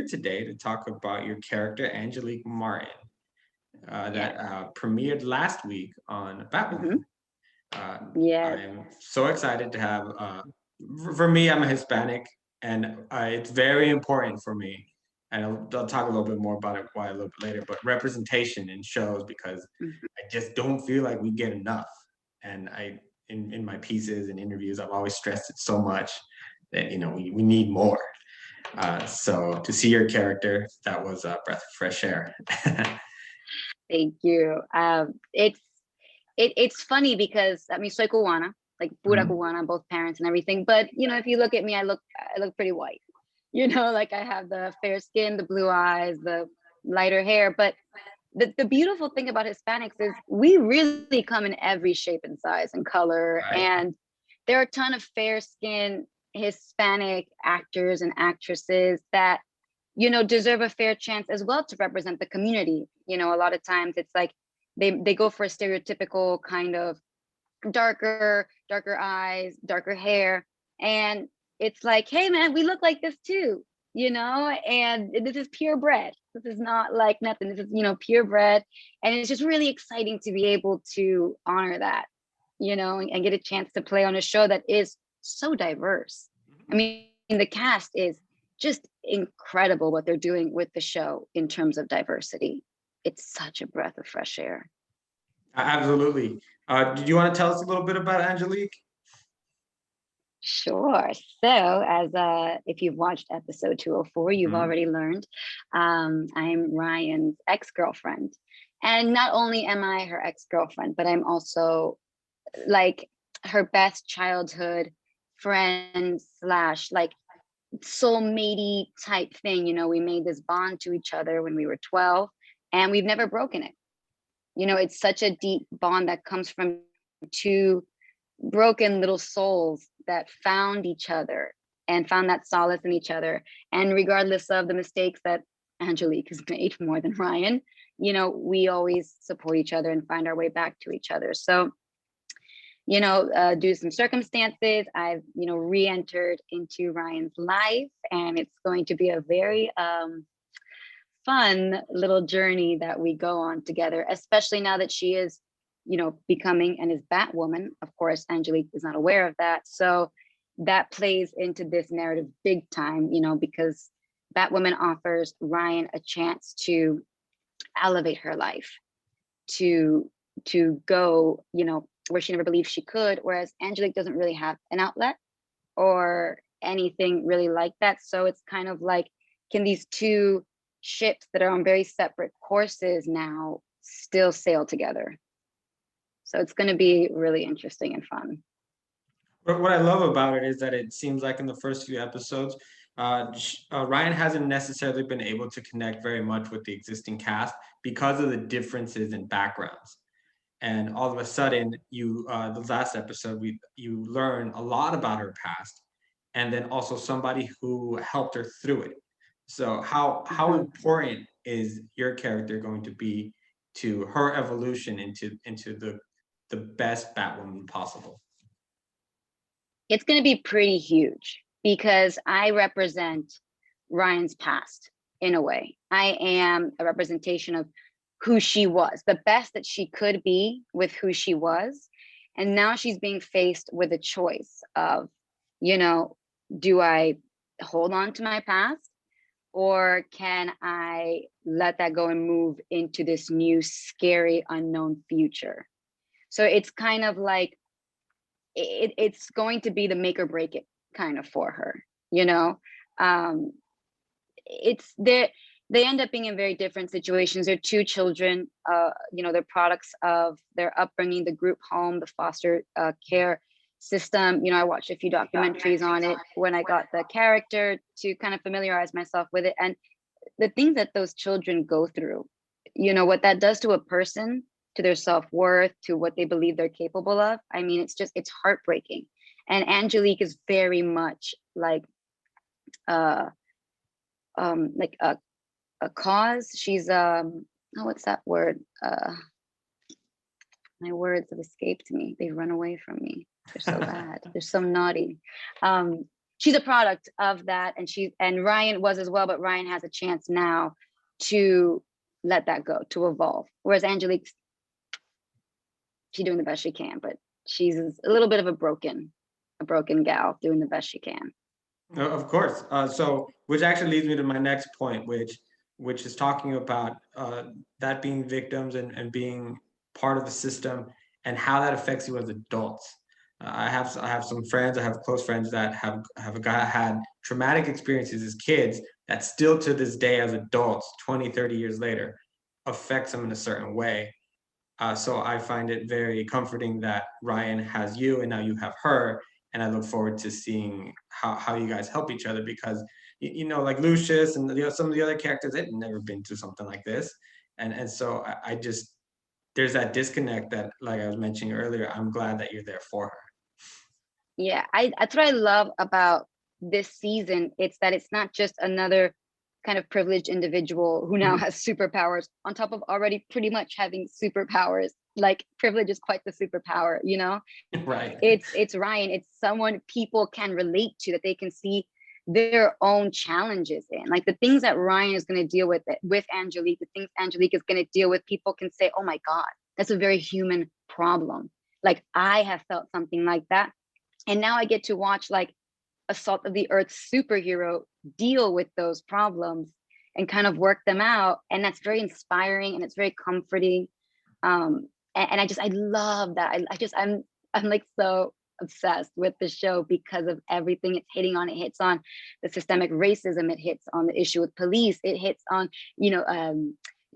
here today to talk about your character, Angelique Martin, that Yes. premiered last week on Batwoman. Hmm. Uh, Yes. I'm so excited to have, for me, I'm a Hispanic, and it's very important for me. And I'll talk a little bit more about it why a little bit later, but representation in shows because Mhm. I just don't feel like we get enough. And in my pieces and interviews, I've always stressed it so much that, we need more. So to see your character, that was a breath of fresh air. Thank you. It's funny because I mean soy cubana, like pura Mhm. cubana, both parents and everything. But if you look at me, I look pretty white. Like I have the fair skin, the blue eyes, the lighter hair. But the beautiful thing about Hispanics is we really come in every shape and size and color. Right. And there are a ton of fair skinned Hispanic actors and actresses that deserve a fair chance as well to represent the community. A lot of times it's like they go for a stereotypical kind of darker eyes, darker hair. And it's like, hey man, we look like this too, and this is purebred. This is not like nothing. This is, purebred. And it's just really exciting to be able to honor that, and get a chance to play on a show that is so diverse. I mean, the cast is just incredible what they're doing with the show in terms of diversity. It's such a breath of fresh air. Absolutely. Did you want to tell us a little bit about Angelique? Sure. So, as if you've watched episode 204, you've Mhm. already learned I'm Ryan's ex girlfriend. And not only am I her ex girlfriend, but I'm also like her best childhood friend slash like soulmatey type thing. We made this bond to each other when we were 12, and we've never broken it. It's such a deep bond that comes from two broken little souls that found each other and found that solace in each other. And regardless of the mistakes that Angelique has made more than Ryan, we always support each other and find our way back to each other. So, due to some circumstances, I've, re entered into Ryan's life, and it's going to be a very fun little journey that we go on together, especially now that she is, becoming and is Batwoman. Of course, Angelique is not aware of that. So that plays into this narrative big time, because Batwoman offers Ryan a chance to elevate her life, to go, where she never believed she could, whereas Angelique doesn't really have an outlet or anything really like that. So it's kind of like, can these two ships that are on very separate courses now still sail together? So it's going to be really interesting and fun. But what I love about it is that it seems like in the first few episodes, Ryan hasn't necessarily been able to connect very much with the existing cast because of the differences in backgrounds. And all of a sudden, the last episode, you learn a lot about her past, and then also somebody who helped her through it. So how Mhm. important is your character going to be to her evolution into the best Batwoman possible? It's going to be pretty huge because I represent Ryan's past in a way. I am a representation of who she was, the best that she could be with who she was. And now she's being faced with a choice of, you know, do I hold on to my past, or can I let that go and move into this new, scary, unknown future? So it's kind of like it's going to be the make or break it kind of for her, you know. Um, it's they end up being in very different situations. They're two children, they're products of their upbringing, the group home, the foster care system. I watched a few documentaries on it when I got the character to kind of familiarize myself with it, and the things that those children go through, what that does to a person, to their self-worth, to what they believe they're capable of. I mean, it's heartbreaking. And Angelique is very much uh like a cause. She's oh, what's that word? My words have escaped me. They've run away from me. They're so bad. They're so naughty. um she's a product of that, and Ryan was as well, but Ryan has a chance now to let that go, to evolve. Whereas Angelique, she's doing the best she can, but she's a little bit of a broken gal doing the best she can. Of course. So, which actually leads me to my next point, which is talking about that being victims and being part of the system and how that affects you as adults. I have some friends, I have close friends that had traumatic experiences as kids that still to this day as adults, 20, 30 years later, affects them in a certain way. So I find it very comforting that Ryan has you and now you have her. And I look forward to seeing how you guys help each other because, like Lucius and some of the other characters, they've never been through something like this. And so I just, there's that disconnect that, like I was mentioning earlier, I'm glad that you're there for her. Yeah, that's what I love about this season. It's that it's not just another kind of privileged individual who now Mhm. has superpowers on top of already pretty much having superpowers. Like privilege is quite the superpower, you know? Right. It's Ryan, it's someone people can relate to, that they can see their own challenges in. Like the things that Ryan is going to deal with Angelique, the things Angelique is going to deal with, people can say, oh my God, that's a very human problem. Like I have felt something like that. And now I get to watch like a salt of the earth superhero deal with those problems and kind of work them out. And that's very inspiring and it's very comforting. And I love that. I'm like so obsessed with the show because of everything it's hitting on. It hits on the systemic racism. It hits on the issue with police. It hits on,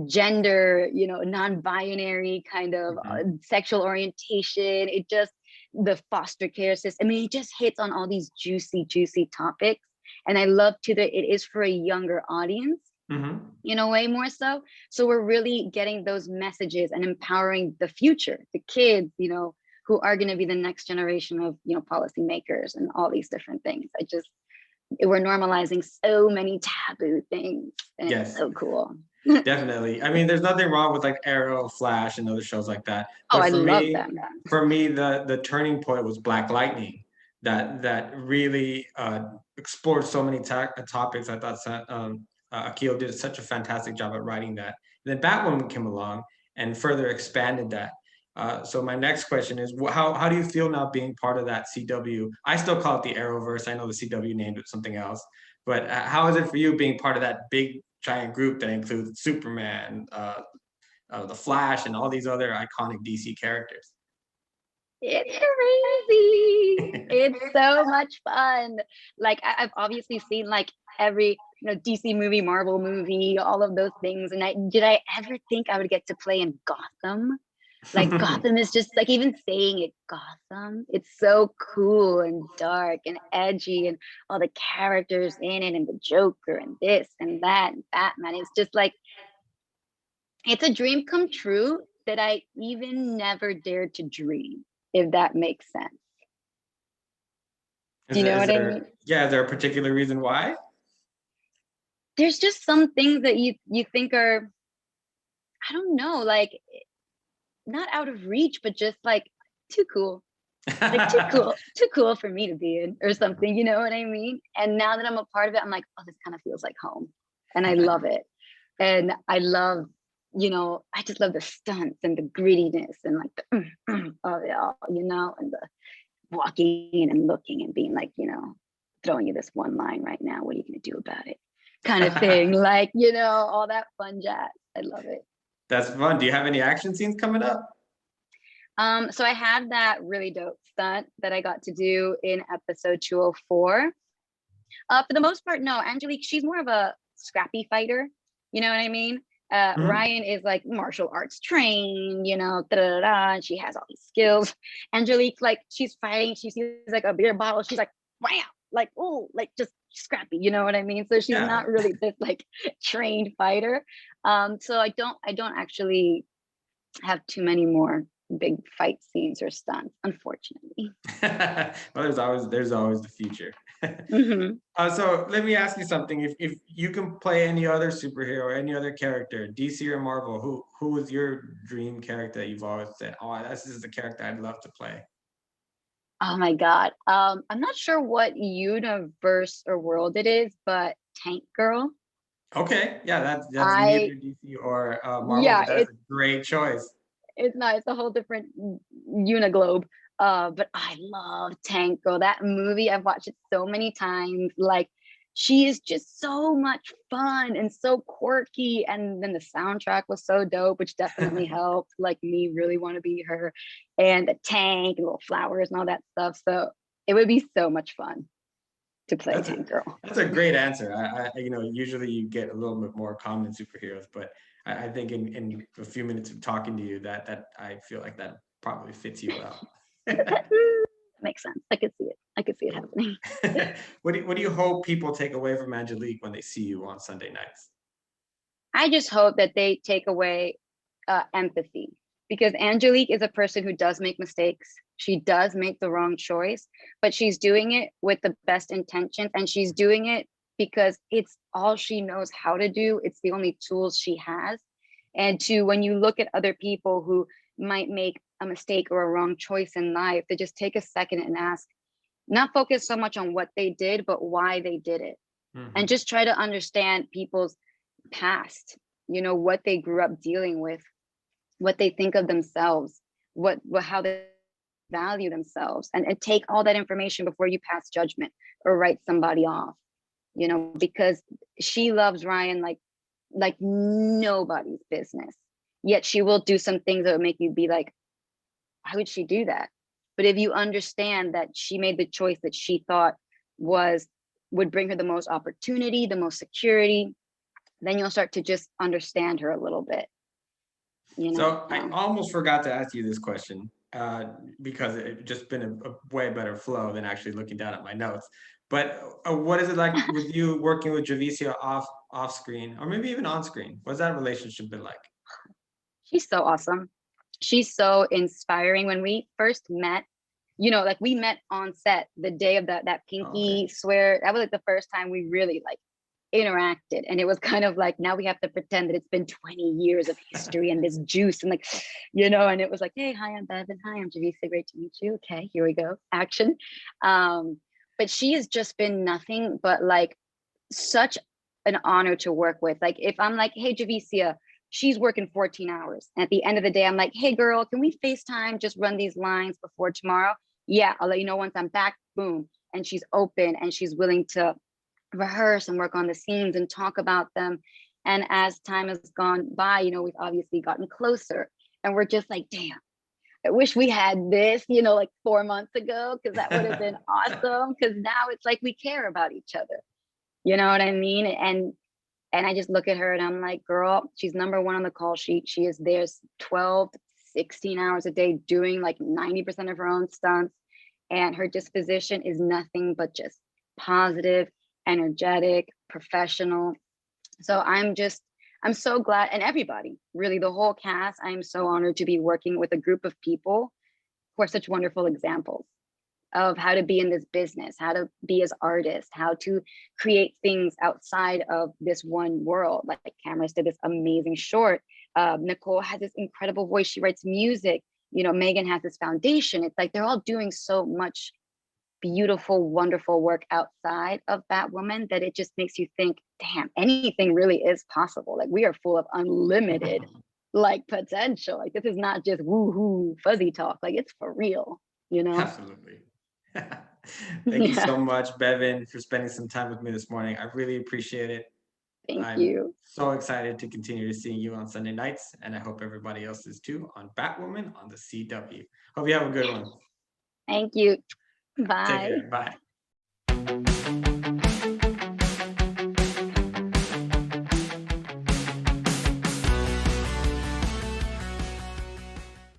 gender, non-binary kind of Mhm. sexual orientation. It just, the foster care system. I mean, it just hits on all these juicy topics. And I love too that it is for a younger audience Mhm. in a way more so. So we're really getting those messages and empowering the future, the kids, who are going to be the next generation of, policymakers and all these different things. We're normalizing so many taboo things and it's Yes. so cool. Definitely. I mean, there's nothing wrong with like Arrow, Flash, and other shows like that. Oh, But I for love me, them. the turning point was Black Lightning, that really explored so many topics. I thought Akio did such a fantastic job at writing that. And then Batwoman came along and further expanded that. So my next question is, how do you feel now being part of that CW? I still call it the Arrowverse. I know the CW named it something else, but how is it for you being part of that big giant group that includes Superman, the Flash, and all these other iconic DC characters? It's crazy. It's so much fun. Like I've obviously seen like every DC movie, Marvel movie, all of those things. And did I ever think I would get to play in Gotham? Like Gotham is just like, even saying it, Gotham, it's so cool and dark and edgy and all the characters in it and the Joker and this and that and Batman. It's just like, it's a dream come true that I even never dared to dream, if that makes sense. Do Is you there, know is what I mean? there, yeah, is there a particular reason why? There's just some things that you think are, I don't know, like not out of reach, but just like too cool. Like too cool for me to be in or something, you know what I mean? And now that I'm a part of it, I'm like, oh, this kind of feels like home. And I love it. And I love, I just love the stunts and the grittiness and like the of it all, and the walking in and looking and being like, throwing you this one line right now. What are you gonna do about it? Kind of thing. Like, all that fun jazz. I love it. That's fun. Do you have any action scenes coming up? So I had that really dope stunt that I got to do in episode 204. For the most part, no, Angelique, she's more of a scrappy fighter. You know what I mean? Mhm. Ryan is like martial arts trained, da, da, da, da, and she has all these skills. Angelique, like she's fighting, she sees like a beer bottle, she's like, wow, like, oh, like just scrappy, you know what I mean? So she's Yeah. not really this like trained fighter. So I don't actually have too many more big fight scenes or stunts, unfortunately. Well, there's always the future. Hmm. So let me ask you something. If you can play any other superhero or any other character, DC or Marvel, who is your dream character that you've always said, oh, this is the character I'd love to play? Oh my God. I'm not sure what universe or world it is, but Tank Girl. Okay, yeah, that's I neither DC or Marvel, yeah, but that's a great choice. it's not. It's a whole different uniglobe. But I love Tank Girl. That movie, I've watched it so many times. Like, she is just so much fun and so quirky. And then the soundtrack was so dope, which definitely helped. Like me really want to be her, and the tank and little flowers and all that stuff. So it would be so much fun to play That's a Tank Girl. that's a great answer. Usually you get a little bit more common superheroes, but I think in a few minutes of talking to you, that I feel like that probably fits you well. Makes sense. I could see it. I could see it happening. What do you hope people take away from Angelique when they see you on Sunday nights? I just hope that they take away empathy, because Angelique is a person who does make mistakes. She does make the wrong choice, but she's doing it with the best intentions, and she's doing it because it's all she knows how to do. It's the only tools she has. And to when you look at other people who might make a mistake or a wrong choice in life, to just take a second and ask, not focus so much on what they did, but why they did it. And Hmm. just try to understand people's past, what they grew up dealing with, what they think of themselves, what how they value themselves, and take all that information before you pass judgment or write somebody off, because she loves Ryan like nobody's business. Yet she will do some things that would make you be like, why would she do that? But if you understand that she made the choice that she thought was would bring her the most opportunity, the most security, then you'll start to just understand her a little bit, you know. So I almost forgot to ask you this question because it just been a way better flow than actually looking down at my notes. But what is it like with you working with Javicia off screen or maybe even on screen? What's that relationship been like? She's so awesome. She's so inspiring. When we first met, like we met on set the day of that Oh, okay. pinky swear. That was like the first time we really like interacted. And it was kind of like, now we have to pretend that it's been 20 years of history and this juice and like, and it was like, hey, hi, I'm Bevin. Hi, I'm Javicia. Great to meet you. Okay, here we go. Action. Um, but she has just been nothing but like such an honor to work with. Like if I'm like, hey, Javicia, she's working 14 hours. At the end of the day, I'm like, hey, girl, can we FaceTime, just run these lines before tomorrow? Yeah, I'll let you know once I'm back. Boom. And she's open and she's willing to rehearse and work on the scenes and talk about them. And as time has gone by, we've obviously gotten closer. And we're just like, damn, I wish we had this, like 4 months ago, because that would have been awesome. Because now it's like we care about each other. You know what I mean? And I just look at her and I'm like, girl, she's number one on the call sheet. She is there 12, 16 hours a day doing like 90% of her own stunts. And her disposition is nothing but just positive, energetic, professional. So I'm so glad. And everybody, really, the whole cast, I'm so honored to be working with a group of people who are such wonderful examples of how to be in this business, how to be as artists, how to create things outside of this one world. Like Cameras did this amazing short. Nicole has this incredible voice. She writes music. Megan has this foundation. It's like they're all doing so much beautiful, wonderful work outside of Batwoman that it just makes you think, damn, anything really is possible. Like we are full of unlimited like potential. Like this is not just woo-hoo fuzzy talk. Like it's for real, you know? Absolutely. Thank you Yeah. so much, Bevin, for spending some time with me this morning. I really appreciate it. Thank I'm you. so excited to continue to see you on Sunday nights, and I hope everybody else is too on Batwoman on the CW. Hope you have a good one. Thank you. Take Bye. care. Bye.